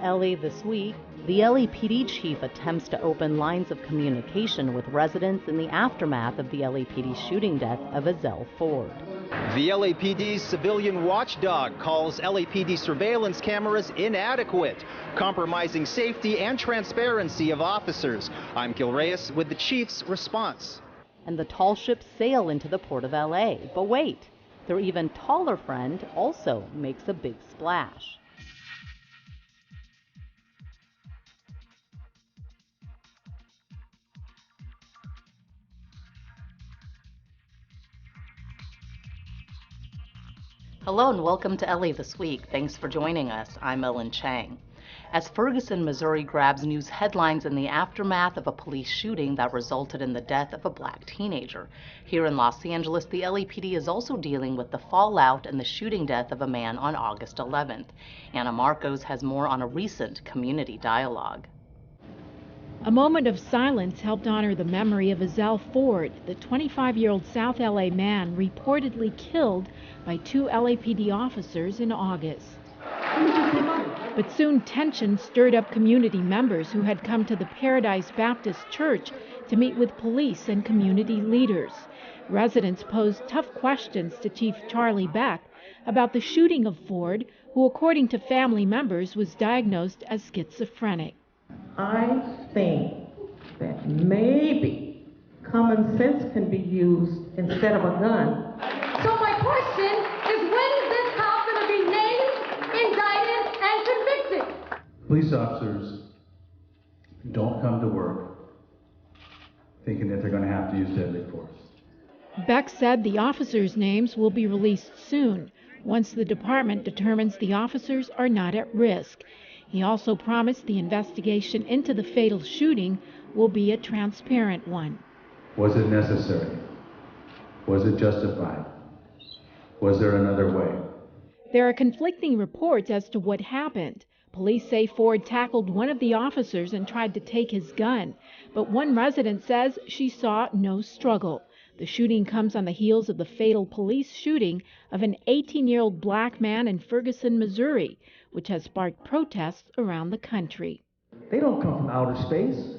LA This Week, the LAPD chief attempts to open lines of communication with residents in the aftermath of the LAPD shooting death of Ezell Ford. The LAPD's civilian watchdog calls LAPD surveillance cameras inadequate, compromising safety and transparency of officers. I'm Gil Reyes with the chief's response. And the Tallships sail into the port of LA. But wait, their even taller friend also makes a big splash. Hello and welcome to LA This Week. Thanks for joining us. I'm Ellen Chang. As Ferguson, Missouri grabs news headlines in the aftermath of a police shooting that resulted in the death of a black teenager. Here in Los Angeles, the LAPD is also dealing with the fallout and the shooting death of a man on August 11th. Anna Marcos has more on a recent community dialogue. A moment of silence helped honor the memory of Ezell Ford, the 25-year-old South LA man reportedly killed by two LAPD officers in August. But soon tension stirred up community members who had come to the Paradise Baptist Church to meet with police and community leaders. Residents posed tough questions to Chief Charlie Beck about the shooting of Ford, who, according to family members, was diagnosed as schizophrenic. I think that maybe common sense can be used instead of a gun. So my question is, when is this cop going to be named, indicted, and convicted? Police officers don't come to work thinking that they're going to have to use deadly force. Beck said the officers' names will be released soon, once the department determines the officers are not at risk. He also promised the investigation into the fatal shooting will be a transparent one. Was it necessary? Was it justified? Was there another way? There are conflicting reports as to what happened. Police say Ford tackled one of the officers and tried to take his gun, but one resident says she saw no struggle. The shooting comes on the heels of the fatal police shooting of an 18-year-old black man in Ferguson, Missouri, which has sparked protests around the country. They don't come from outer space.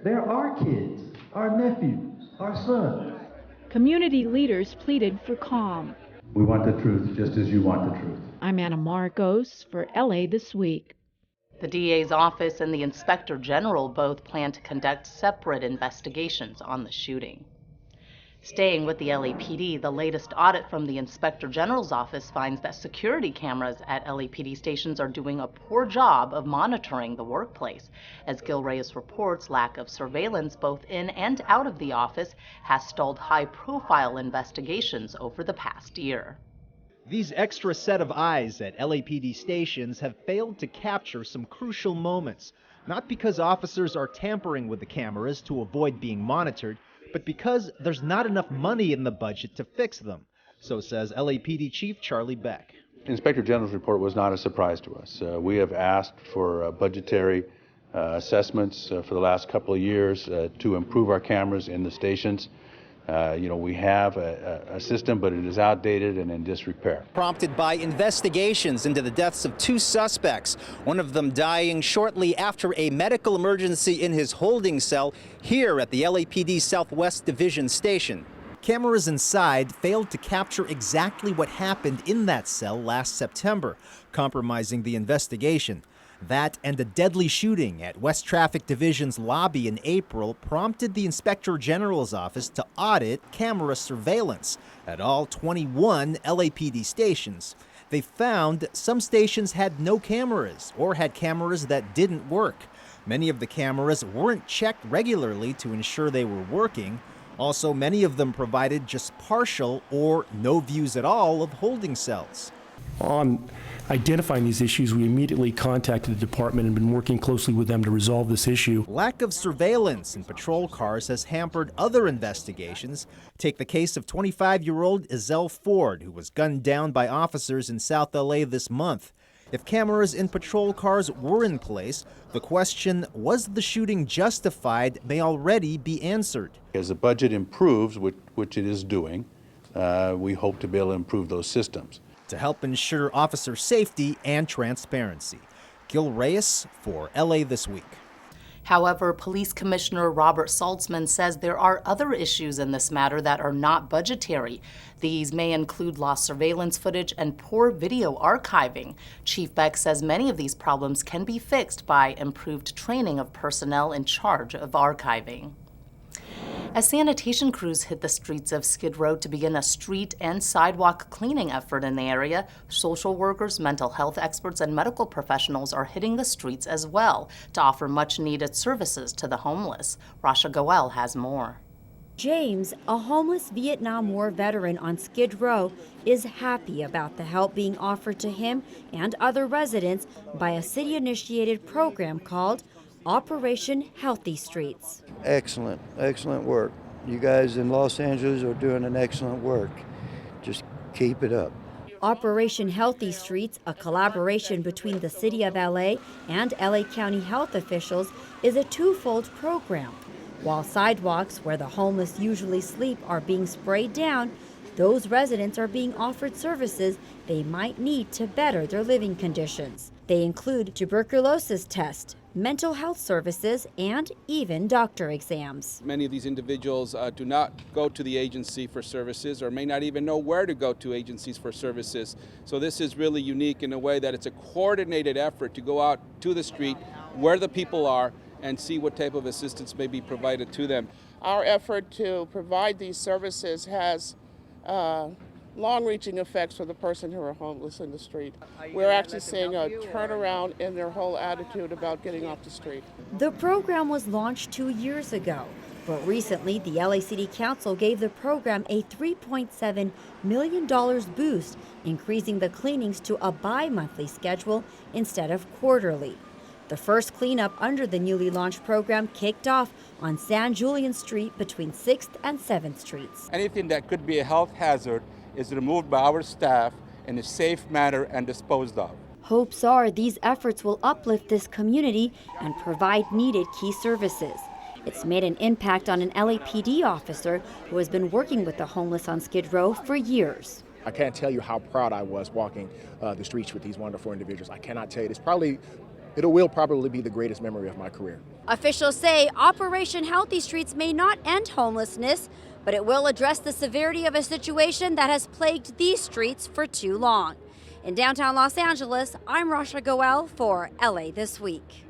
They're our kids, our nephews, our sons. Community leaders pleaded for calm. We want the truth just as you want the truth. I'm Anna Marcos for LA This Week. The DA's office and the Inspector General both plan to conduct separate investigations on the shooting. Staying with the LAPD, the latest audit from the Inspector General's office finds that security cameras at LAPD stations are doing a poor job of monitoring the workplace. As Gil Reyes reports, lack of surveillance both in and out of the office has stalled high-profile investigations over the past year. These extra set of eyes at LAPD stations have failed to capture some crucial moments, not because officers are tampering with the cameras to avoid being monitored, but because there's not enough money in the budget to fix them, so says LAPD Chief Charlie Beck. Inspector General's report was not a surprise to us. We have asked for budgetary assessments for the last couple of years to improve our cameras in the stations. We have a system, but it is outdated and in disrepair. Prompted by investigations into the deaths of two suspects, one of them dying shortly after a medical emergency in his holding cell here at the LAPD Southwest Division Station. Cameras inside failed to capture exactly what happened in that cell last September, compromising the investigation. That and a deadly shooting at West Traffic Division's lobby in April prompted the Inspector General's office to audit camera surveillance at all 21 LAPD stations. They found some stations had no cameras or had cameras that didn't work. Many of the cameras weren't checked regularly to ensure they were working. Also, many of them provided just partial or no views at all of holding cells. On identifying these issues, we immediately contacted the department and been working closely with them to resolve this issue. Lack of surveillance in patrol cars has hampered other investigations. Take the case of 25-year-old Ezell Ford, who was gunned down by officers in South LA this month. If cameras in patrol cars were in place, the question, was the shooting justified, may already be answered. As the budget improves, which it is doing, we hope to be able to improve those systems. To help ensure officer safety and transparency. Gil Reyes for LA This Week. However, Police Commissioner Robert Saltzman says there are other issues in this matter that are not budgetary. These may include lost surveillance footage and poor video archiving. Chief Beck says many of these problems can be fixed by improved training of personnel in charge of archiving. As sanitation crews hit the streets of Skid Row to begin a street and sidewalk cleaning effort in the area, social workers, mental health experts, and medical professionals are hitting the streets as well to offer much-needed services to the homeless. Rasha Goel has more. James, a homeless Vietnam War veteran on Skid Row, is happy about the help being offered to him and other residents by a city-initiated program called Operation Healthy Streets. Excellent work. You guys in Los Angeles are doing an excellent work. Just keep it up. Operation Healthy Streets, a collaboration between the City of LA and LA County health officials, is a twofold program. While sidewalks where the homeless usually sleep are being sprayed down, those residents are being offered services they might need to better their living conditions. They include tuberculosis tests, mental health services, and even doctor exams. Many of these individuals do not go to the agency for services or may not even know where to go to agencies for services. So this is really unique in a way that it's a coordinated effort to go out to the street where the people are and see what type of assistance may be provided to them. Our effort to provide these services has long-reaching effects for the person who are homeless in the street. We're actually seeing a turnaround in their whole attitude about getting off the street. The program was launched 2 years ago, but recently the LA City Council gave the program a $3.7 million boost, increasing the cleanings to a bi-monthly schedule instead of quarterly. The first cleanup under the newly launched program kicked off on San Julian Street between 6th and 7th Streets. Anything that could be a health hazard is removed by our staff in a safe manner and disposed of. Hopes are these efforts will uplift this community and provide needed key services. It's made an impact on an LAPD officer who has been working with the homeless on Skid Row for years. I can't tell you how proud I was walking the streets with these wonderful individuals. I cannot tell you. It will probably be the greatest memory of my career. Officials say Operation Healthy Streets may not end homelessness, but it will address the severity of a situation that has plagued these streets for too long. In downtown Los Angeles, I'm Rasha Goel for LA This Week.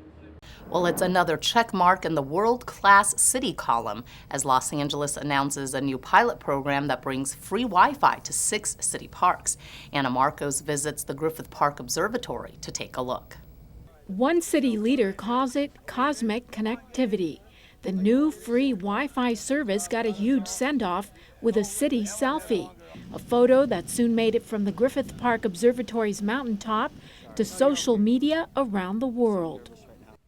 Well, it's another check mark in the world-class city column as Los Angeles announces a new pilot program that brings free Wi-Fi to 6 city parks. Anna Marcos visits the Griffith Park Observatory to take a look. One city leader calls it cosmic connectivity. The new free Wi-Fi service got a huge send-off with a city selfie, a photo that soon made it from the Griffith Park Observatory's mountaintop to social media around the world.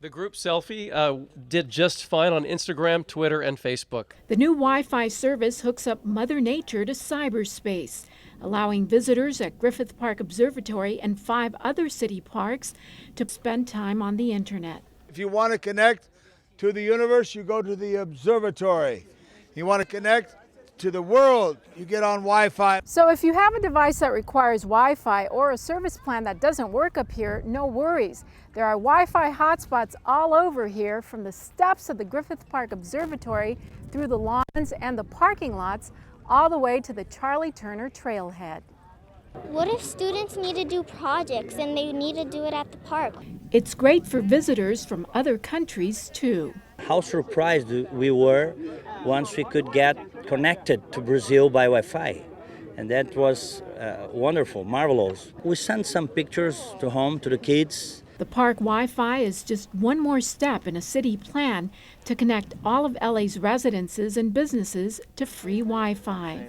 The group selfie did just fine on Instagram, Twitter, and Facebook. The new Wi-Fi service hooks up Mother Nature to cyberspace, allowing visitors at Griffith Park Observatory and 5 other city parks to spend time on the internet. If you want to connect to the universe, you go to the observatory. You want to connect to the world, you get on Wi-Fi. So if you have a device that requires Wi-Fi or a service plan that doesn't work up here, no worries. There are Wi-Fi hotspots all over here, from the steps of the Griffith Park Observatory through the lawns and the parking lots, all the way to the Charlie Turner Trailhead. What if students need to do projects and they need to do it at the park? It's great for visitors from other countries, too. How surprised we were once we could get connected to Brazil by Wi-Fi. And that was wonderful, marvelous. We sent some pictures to home to the kids. The park Wi-Fi is just one more step in a city plan to connect all of LA's residences and businesses to free Wi-Fi.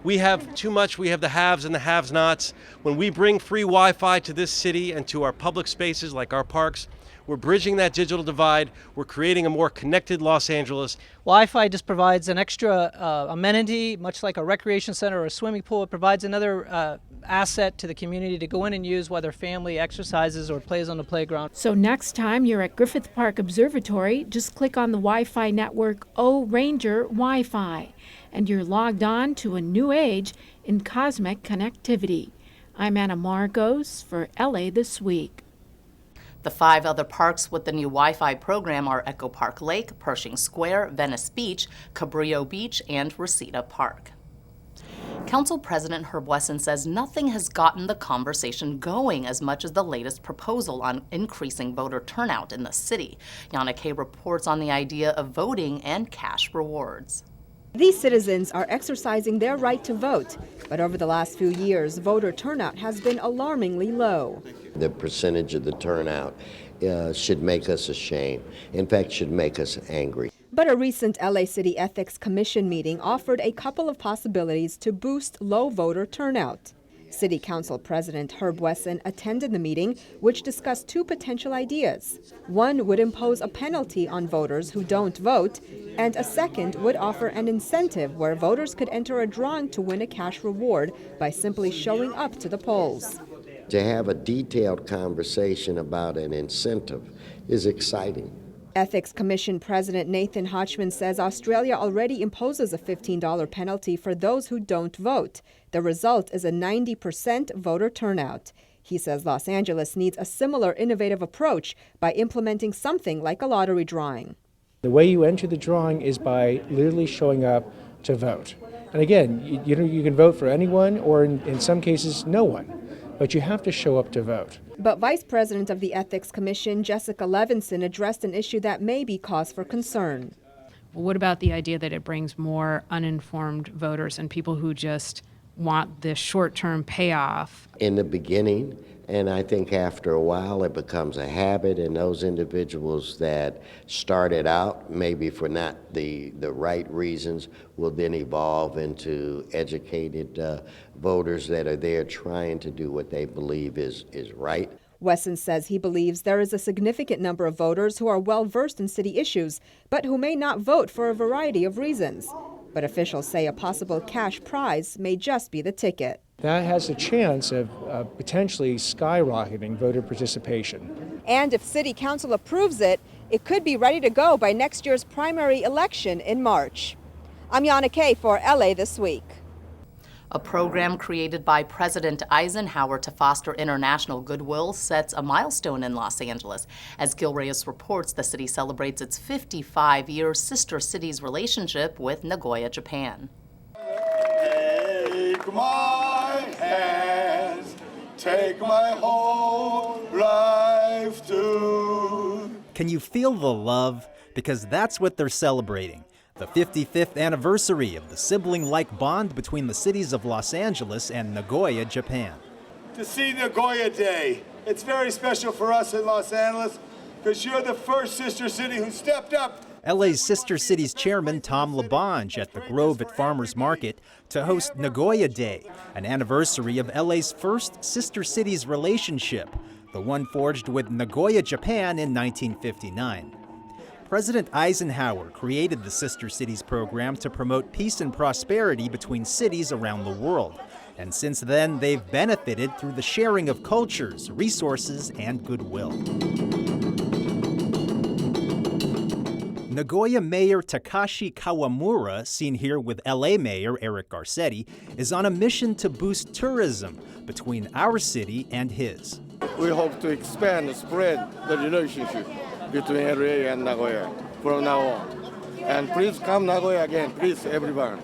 We have too much. We have the haves and the have-nots. When we bring free Wi-Fi to this city and to our public spaces like our parks, we're bridging that digital divide. We're creating a more connected Los Angeles. Wi-Fi just provides an extra amenity, much like a recreation center or a swimming pool. It provides another asset to the community to go in and use, whether family exercises or plays on the playground. So next time you're at Griffith Park Observatory, just click on the Wi-Fi network O-Ranger Wi-Fi, and you're logged on to a new age in cosmic connectivity. I'm Anna Marcos for LA This Week. The 5 other parks with the new Wi-Fi program are Echo Park Lake, Pershing Square, Venice Beach, Cabrillo Beach, and Reseda Park. Council President Herb Wesson says nothing has gotten the conversation going as much as the latest proposal on increasing voter turnout in the city. Yana Kay reports on the idea of voting and cash rewards. These citizens are exercising their right to vote, but over the last few years, voter turnout has been alarmingly low. The percentage of the turnout should make us ashamed. In fact, should make us angry. But a recent LA City Ethics Commission meeting offered a couple of possibilities to boost low voter turnout. City Council President Herb Wesson attended the meeting, which discussed 2 potential ideas. One would impose a penalty on voters who don't vote, and a second would offer an incentive where voters could enter a drawing to win a cash reward by simply showing up to the polls. To have a detailed conversation about an incentive is exciting. Ethics Commission President Nathan Hodgman says Australia already imposes a $15 penalty for those who don't vote. The result is a 90% voter turnout. He says Los Angeles needs a similar innovative approach by implementing something like a lottery drawing. The way you enter the drawing is by literally showing up to vote. And again, you can vote for anyone or in some cases no one, but you have to show up to vote. But Vice President of the Ethics Commission, Jessica Levinson, addressed an issue that may be cause for concern. Well, what about the idea that it brings more uninformed voters and people who just want this short-term payoff? In the beginning, and I think after a while it becomes a habit, and those individuals that started out maybe for not the right reasons will then evolve into educated voters that are there trying to do what they believe is right. Wesson says he believes there is a significant number of voters who are well-versed in city issues, but who may not vote for a variety of reasons. But officials say a possible cash prize may just be the ticket. That has a chance of potentially skyrocketing voter participation. And if City Council approves it, it could be ready to go by next year's primary election in March. I'm Yana Kay for LA This Week. A program created by President Eisenhower to foster international goodwill sets a milestone in Los Angeles. As Gil Reyes reports, the city celebrates its 55-year sister cities relationship with Nagoya, Japan. Take my hands, take my whole life too. Can you feel the love? Because that's what they're celebrating. The 55th anniversary of the sibling-like bond between the cities of Los Angeles and Nagoya, Japan. To see Nagoya Day, it's very special for us in Los Angeles because you're the first sister city who stepped up. LA's Sister Cities chairman Tom LaBonge at the Grove at Farmers Market to host Nagoya Day, an anniversary of LA's first Sister Cities relationship, the one forged with Nagoya, Japan in 1959. President Eisenhower created the Sister Cities program to promote peace and prosperity between cities around the world. And since then, they've benefited through the sharing of cultures, resources, and goodwill. Nagoya Mayor Takashi Kawamura, seen here with LA Mayor Eric Garcetti, is on a mission to boost tourism between our city and his. We hope to expand and spread the relationship between LA and Nagoya from now on. And please come Nagoya again, please, everyone.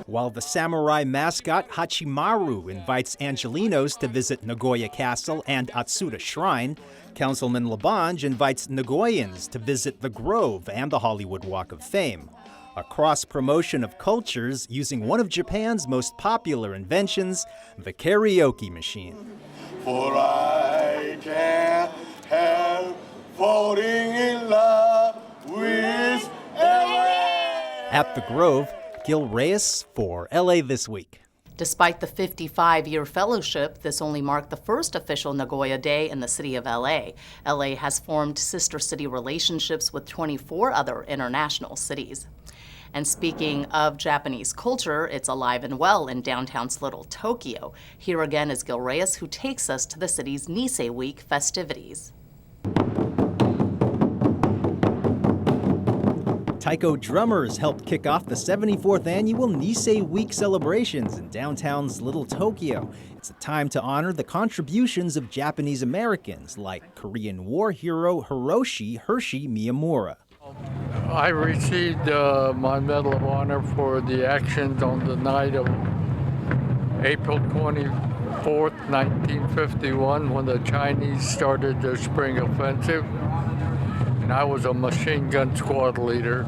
While the samurai mascot Hachimaru invites Angelenos to visit Nagoya Castle and Atsuta Shrine, Councilman LaBonge invites Nagoyans to visit the Grove and the Hollywood Walk of Fame, a cross-promotion of cultures using one of Japan's most popular inventions, the karaoke machine. For I can't help falling in love with LA. At the Grove, Gil Reyes for LA This Week. Despite the 55-year fellowship, this only marked the first official Nagoya Day in the city of LA. LA has formed sister city relationships with 24 other international cities. And speaking of Japanese culture, it's alive and well in downtown's Little Tokyo. Here again is Gil Reyes, who takes us to the city's Nisei Week festivities. Taiko drummers helped kick off the 74th annual Nisei Week celebrations in downtown's Little Tokyo. It's a time to honor the contributions of Japanese Americans like Korean War hero Hiroshi Hershey Miyamura. I received my Medal of Honor for the actions on the night of April 24th, 1951, when the Chinese started their spring offensive. And I was a machine gun squad leader.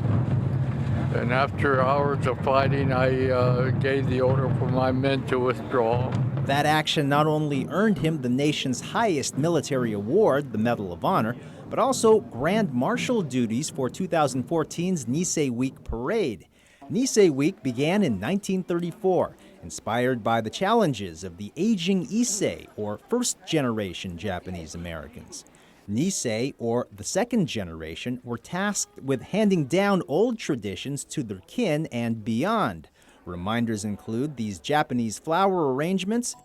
And after hours of fighting, I gave the order for my men to withdraw. That action not only earned him the nation's highest military award, the Medal of Honor, but also Grand Marshal duties for 2014's Nisei Week parade. Nisei Week began in 1934, inspired by the challenges of the aging Issei, or first-generation Japanese Americans. Nisei, or the second generation, were tasked with handing down old traditions to their kin and beyond. Reminders include these Japanese flower arrangements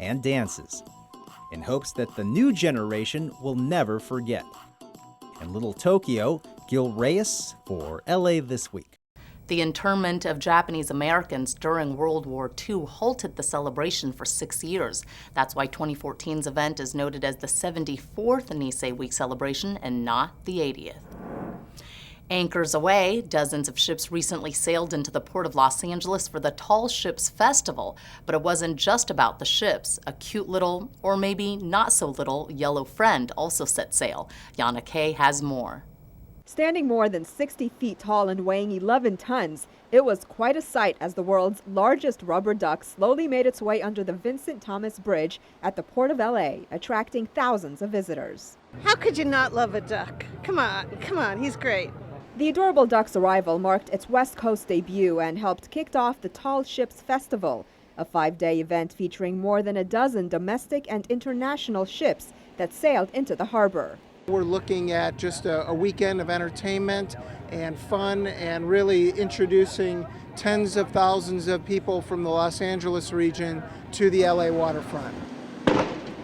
and dances, in hopes that the new generation will never forget. In Little Tokyo, Gil Reyes for LA This Week. The internment of Japanese Americans during World War II halted the celebration for 6 years. That's why 2014's event is noted as the 74th Nisei Week celebration and not the 80th. Anchors away, dozens of ships recently sailed into the port of Los Angeles for the Tallships Festival. But it wasn't just about the ships. A cute little, or maybe not so little, yellow friend also set sail. Yana Kay has more. Standing more than 60 feet tall and weighing 11 tons, it was quite a sight as the world's largest rubber duck slowly made its way under the Vincent Thomas Bridge at the Port of LA, attracting thousands of visitors. How could you not love a duck? Come on, he's great. The adorable duck's arrival marked its West Coast debut and helped kick off the Tallships Festival, a 5-day event featuring more than a dozen domestic and international ships that sailed into the harbor. We're looking at just a weekend of entertainment and fun and really introducing tens of thousands of people from the Los Angeles region to the LA waterfront.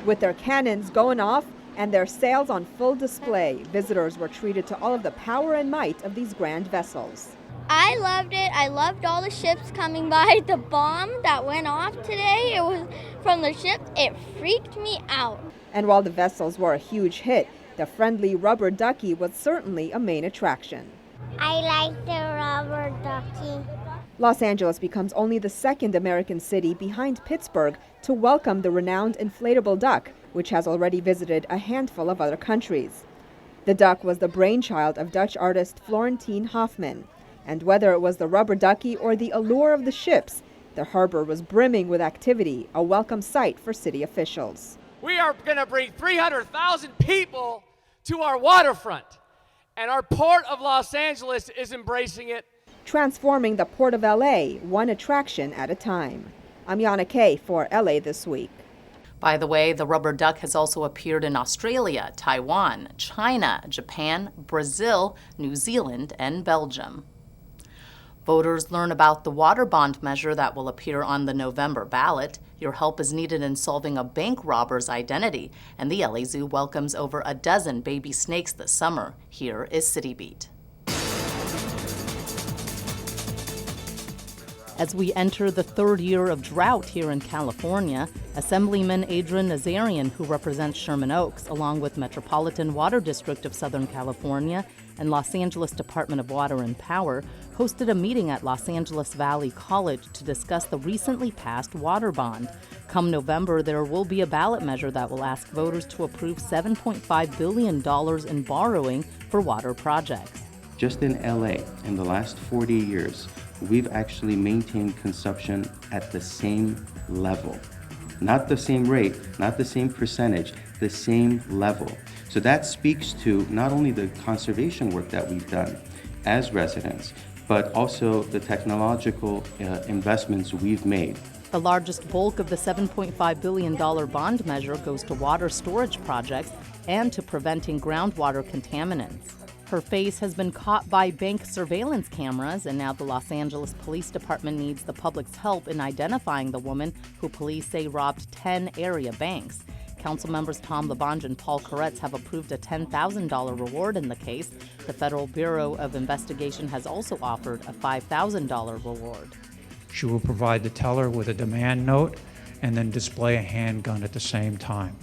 With their cannons going off and their sails on full display, visitors were treated to all of the power and might of these grand vessels. I loved it. I loved all the ships coming by. The bomb that went off today, it was from the ship. It freaked me out. And while the vessels were a huge hit, the friendly rubber ducky was certainly a main attraction. I like the rubber ducky. Los Angeles becomes only the second American city behind Pittsburgh to welcome the renowned inflatable duck, which has already visited a handful of other countries. The duck was the brainchild of Dutch artist Florentine Hofmann. And whether it was the rubber ducky or the allure of the ships, the harbor was brimming with activity, a welcome sight for city officials. We are going to bring 300,000 people to our waterfront, and our Port of Los Angeles is embracing it. Transforming the Port of LA, one attraction at a time. I'm Yana Kay for LA This Week. By the way, the rubber duck has also appeared in Australia, Taiwan, China, Japan, Brazil, New Zealand, and Belgium. Voters learn about the water bond measure that will appear on the November ballot. Your help is needed in solving a bank robber's identity, and the LA Zoo welcomes over a dozen baby snakes this summer. Here is CityBeat. As we enter the third year of drought here in California, Assemblyman Adrian Nazarian, who represents Sherman Oaks, along with Metropolitan Water District of Southern California and Los Angeles Department of Water and Power, hosted a meeting at Los Angeles Valley College to discuss the recently passed water bond. Come November, there will be a ballot measure that will ask voters to approve $7.5 billion in borrowing for water projects. Just in LA, in the last 40 years, we've actually maintained consumption at the same level. Not the same rate, not the same percentage, the same level. So that speaks to not only the conservation work that we've done as residents, but also the technological investments we've made. The largest bulk of the $7.5 billion bond measure goes to water storage projects and to preventing groundwater contaminants. Her face has been caught by bank surveillance cameras, and now the Los Angeles Police Department needs the public's help in identifying the woman who police say robbed 10 area banks. Council members Tom LaBonge and Paul Koretz have approved a $10,000 reward in the case. The Federal Bureau of Investigation has also offered a $5,000 reward. She will provide the teller with a demand note and then display a handgun at the same time.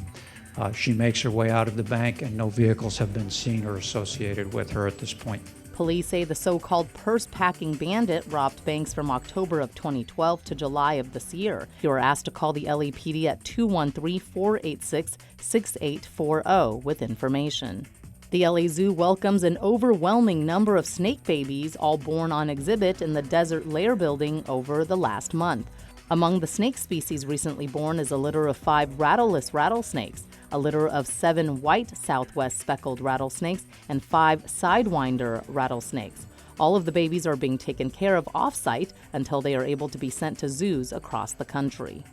She makes her way out of the bank, and no vehicles have been seen or associated with her at this point. Police say the so-called purse-packing bandit robbed banks from October of 2012 to July of this year. You are asked to call the LAPD at 213-486-6840 with information. The LA Zoo welcomes an overwhelming number of snake babies, all born on exhibit in the Desert Lair building over the last month. Among the snake species recently born is a litter of 5 rattleless rattlesnakes, a litter of 7 white Southwest speckled rattlesnakes, and 5 sidewinder rattlesnakes. All of the babies are being taken care of off-site until they are able to be sent to zoos across the country.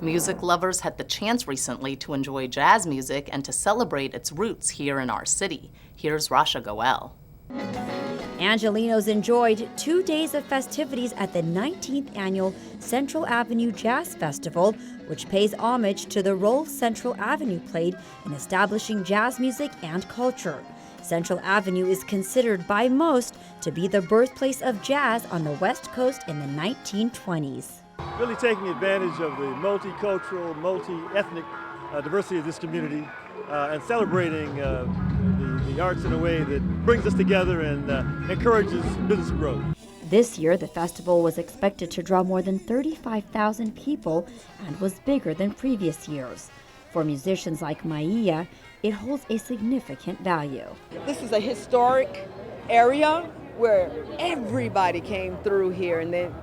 Music lovers had the chance recently to enjoy jazz music and to celebrate its roots here in our city. Here's Rasha Goel. Angelenos enjoyed 2 days of festivities at the 19th annual Central Avenue Jazz Festival, which pays homage to the role Central Avenue played in establishing jazz music and culture. Central Avenue is considered by most to be the birthplace of jazz on the West Coast in the 1920s. Really taking advantage of the multicultural, multi-ethnic diversity of this community and celebrating the arts in a way that brings us together and encourages business growth. This year, the festival was expected to draw more than 35,000 people and was bigger than previous years. For musicians like Maia, it holds a significant value. This is a historic area where everybody came through here, and then,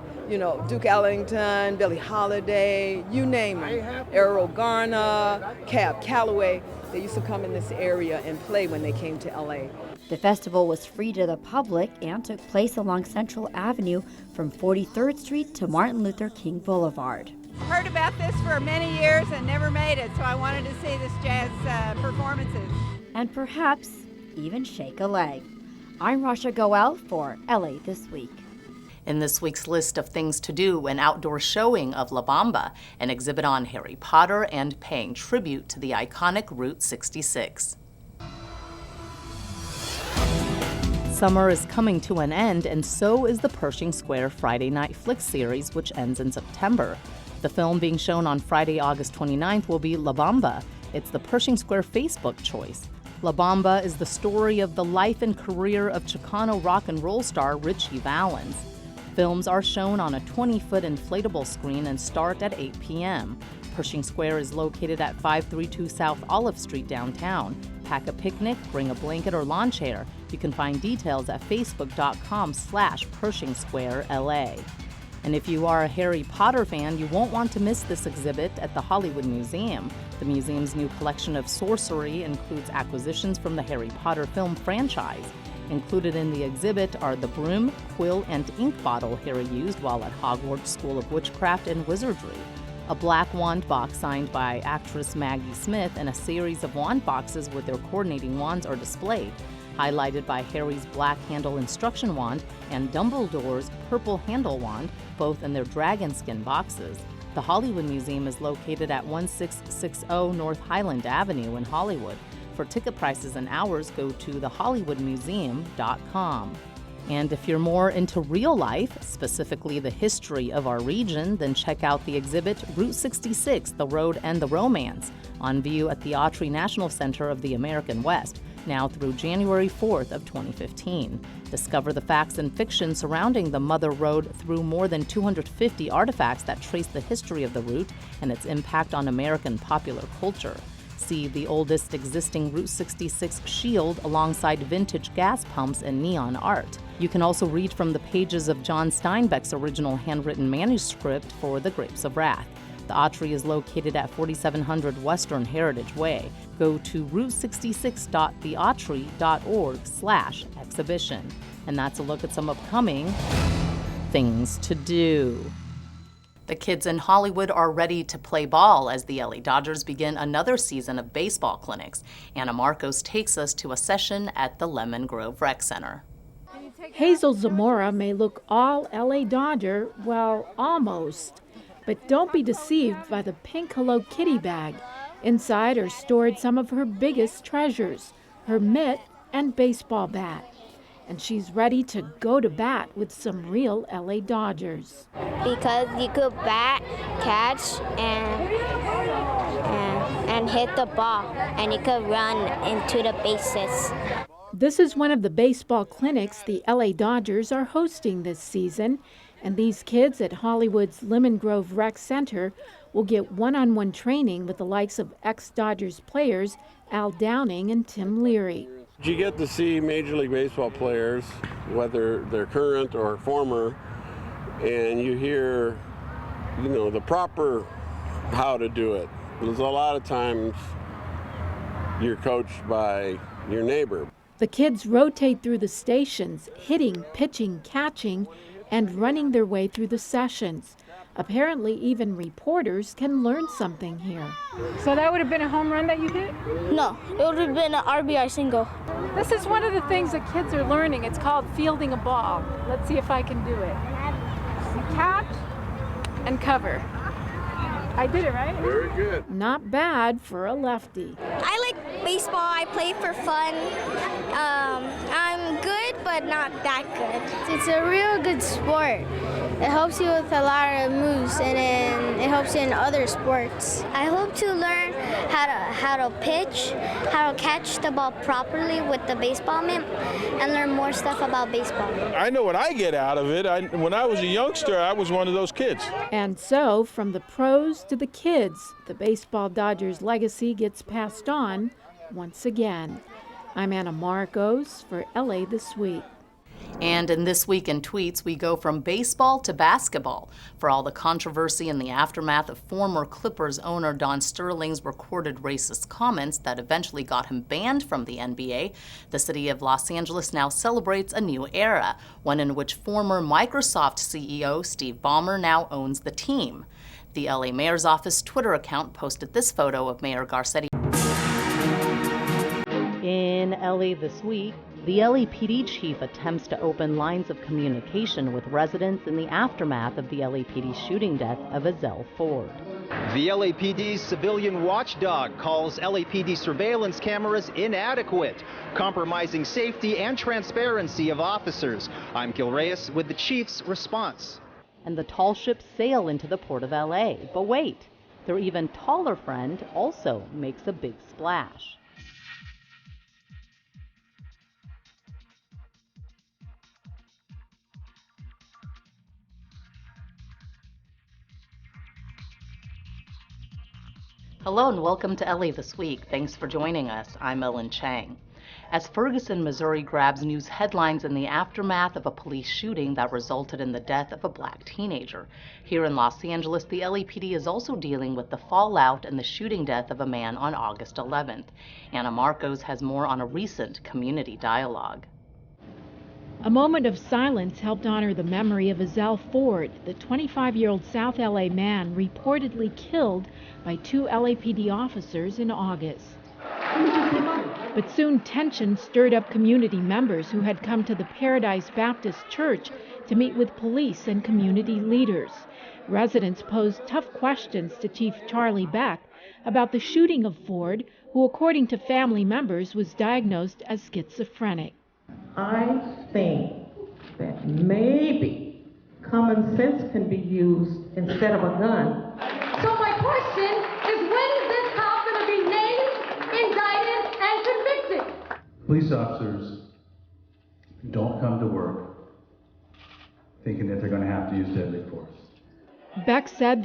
Duke Ellington, Billie Holiday, you name it, Errol Garner, Cab Calloway. They used to come in this area and play when they came to LA. The festival was free to the public and took place along Central Avenue from 43rd Street to Martin Luther King Boulevard. Heard about this for many years and never made it, so I wanted to see this jazz performances. And perhaps even shake a leg. I'm Rasha Goel for LA This Week. In this week's list of things to do, an outdoor showing of La Bamba, an exhibit on Harry Potter, and paying tribute to the iconic Route 66. Summer is coming to an end, and so is the Pershing Square Friday Night Flick series, which ends in September. The film being shown on Friday, August 29th will be La Bamba. It's the Pershing Square Facebook choice. La Bamba is the story of the life and career of Chicano rock and roll star Richie Valens. Films are shown on a 20-foot inflatable screen and start at 8 p.m. Pershing Square is located at 532 South Olive Street downtown. Pack a picnic, bring a blanket or lawn chair. You can find details at facebook.com/Pershing Square LA. And if you are a Harry Potter fan, you won't want to miss this exhibit at the Hollywood Museum. The museum's new collection of sorcery includes acquisitions from the Harry Potter film franchise. Included in the exhibit are the broom, quill, and ink bottle Harry used while at Hogwarts School of Witchcraft and Wizardry, a black wand box signed by actress Maggie Smith, and a series of wand boxes with their coordinating wands are displayed, highlighted by Harry's black handle instruction wand and Dumbledore's purple handle wand, both in their dragon skin boxes. The Hollywood Museum is located at 1660 North Highland Avenue in Hollywood. For ticket prices and hours, go to thehollywoodmuseum.com. And if you're more into real life, specifically the history of our region, then check out the exhibit Route 66, The Road and the Romance, on view at the Autry National Center of the American West, now through January 4th of 2015. Discover the facts and fiction surrounding the Mother Road through more than 250 artifacts that trace the history of the route and its impact on American popular culture. See the oldest existing Route 66 shield alongside vintage gas pumps and neon art. You can also read from the pages of John Steinbeck's original handwritten manuscript for The Grapes of Wrath. The Autry is located at 4700 Western Heritage Way. Go to route66.theautry.org/exhibition. And that's a look at some upcoming things to do. The kids in Hollywood are ready to play ball as the LA Dodgers begin another season of baseball clinics. Anna Marcos takes us to a session at the Lemon Grove Rec Center. Hazel Zamora may look all LA Dodger, well, almost. But don't be deceived by the pink Hello Kitty bag. Inside are stored some of her biggest treasures, her mitt and baseball bat. And she's ready to go to bat with some real LA Dodgers. Because you could bat, catch, and hit the ball, and you could run into the bases. This is one of the baseball clinics the LA Dodgers are hosting this season, and these kids at Hollywood's Lemon Grove Rec Center will get one-on-one training with the likes of ex-Dodgers players Al Downing and Tim Leary. You get to see Major League Baseball players, whether they're current or former, and you hear, the proper how to do it. Because a lot of times you're coached by your neighbor. The kids rotate through the stations, hitting, pitching, catching, and running their way through the sessions. Apparently, even reporters can learn something here. So that would have been a home run that you hit? No, it would have been an RBI single. This is one of the things that kids are learning. It's called fielding a ball. Let's see if I can do it. You catch and cover. I did it, right? Very good. Not bad for a lefty. I like baseball. I play for fun. I'm good, but not that good. It's a real good sport. It helps you with a lot of moves, and then it helps you in other sports. I hope to learn how to pitch, how to catch the ball properly with the baseball mitt, and learn more stuff about baseball. I know what I get out of it. When I was a youngster, I was one of those kids. And so, from the pros to the kids, the baseball Dodgers legacy gets passed on once again. I'm Anna Marcos for LA This Week. And in This Week in Tweets, we go from baseball to basketball. For all the controversy in the aftermath of former Clippers owner Don Sterling's recorded racist comments that eventually got him banned from the NBA, the city of Los Angeles now celebrates a new era, one in which former Microsoft CEO Steve Ballmer now owns the team. The LA Mayor's Office Twitter account posted this photo of Mayor Garcetti. In LA This Week, the LAPD chief attempts to open lines of communication with residents in the aftermath of the LAPD shooting death of Ezell Ford. The LAPD's civilian watchdog calls LAPD surveillance cameras inadequate, compromising safety and transparency of officers. I'm Gil Reyes with the chief's response. And the Tallships sail into the port of LA. But wait, their even taller friend also makes a big splash. Hello and welcome to LA This Week. Thanks for joining us. I'm Ellen Chang. As Ferguson, Missouri grabs news headlines in the aftermath of a police shooting that resulted in the death of a black teenager. Here in Los Angeles, the LAPD is also dealing with the fallout and the shooting death of a man on August 11th. Anna Marcos has more on a recent community dialogue. A moment of silence helped honor the memory of Ezell Ford, the 25-year-old South LA man reportedly killed by two LAPD officers in August. But soon tension stirred up community members who had come to the Paradise Baptist Church to meet with police and community leaders. Residents posed tough questions to Chief Charlie Beck about the shooting of Ford, who, according to family members, was diagnosed as schizophrenic. I think that maybe common sense can be used instead of a gun. So my question is, when is this cop going to be named, indicted, and convicted? Police officers don't come to work thinking that they're going to have to use deadly force. Beck said the